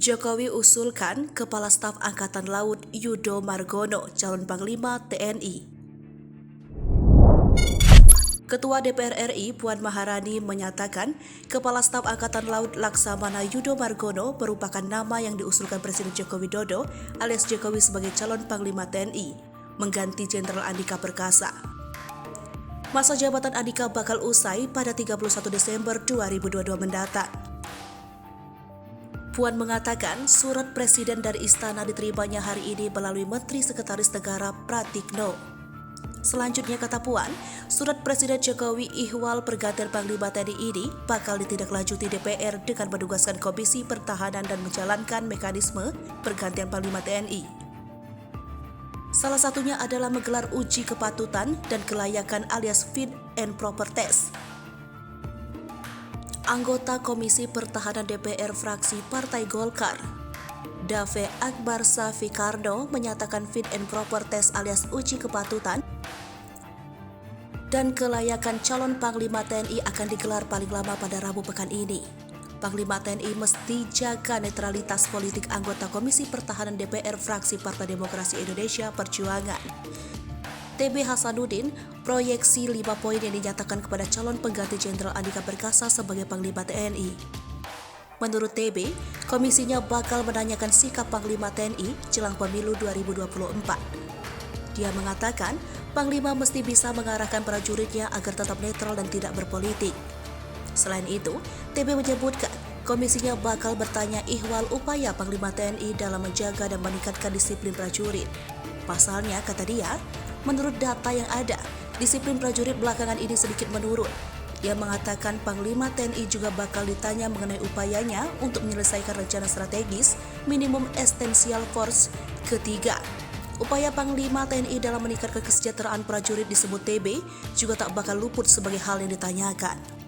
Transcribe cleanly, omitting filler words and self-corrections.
Jokowi usulkan Kepala Staf Angkatan Laut Yudo Margono calon Panglima TNI. Ketua DPR RI Puan Maharani menyatakan Kepala Staf Angkatan Laut Laksamana Yudo Margono merupakan nama yang diusulkan Presiden Joko Widodo alias Jokowi sebagai calon Panglima TNI, mengganti Jenderal Andika Perkasa. Masa jabatan Andika bakal usai pada 31 Desember 2022 mendatang. Puan mengatakan surat Presiden dari Istana diterimanya hari ini melalui Menteri Sekretaris Negara Pratikno. Selanjutnya, kata Puan, surat Presiden Jokowi ihwal pergantian Panglima TNI ini bakal ditindaklanjuti DPR dengan menugaskan Komisi Pertahanan dan menjalankan mekanisme pergantian Panglima TNI. Salah satunya adalah menggelar uji kepatutan dan kelayakan alias fit and proper test. Anggota Komisi Pertahanan DPR fraksi Partai Golkar, Dave Akbar Safikarno menyatakan fit and proper test alias uji kepatutan dan kelayakan calon Panglima TNI akan digelar paling lama pada Rabu pekan ini. Panglima TNI mesti jaga netralitas politik anggota Komisi Pertahanan DPR fraksi Partai Demokrasi Indonesia Perjuangan. TB Hasanuddin proyeksi 5 poin yang dinyatakan kepada calon pengganti Jenderal Andika Perkasa sebagai Panglima TNI. Menurut TB, komisinya bakal menanyakan sikap Panglima TNI jelang pemilu 2024. Dia mengatakan, Panglima mesti bisa mengarahkan prajuritnya agar tetap netral dan tidak berpolitik. Selain itu, TB menyebutkan komisinya bakal bertanya ihwal upaya Panglima TNI dalam menjaga dan meningkatkan disiplin prajurit. Pasalnya, kata dia, menurut data yang ada, disiplin prajurit belakangan ini sedikit menurun. Dia mengatakan Panglima TNI juga bakal ditanya mengenai upayanya untuk menyelesaikan rencana strategis minimum essential force ketiga. Upaya Panglima TNI dalam meningkatkan kesejahteraan prajurit disebut TB juga tak bakal luput sebagai hal yang ditanyakan.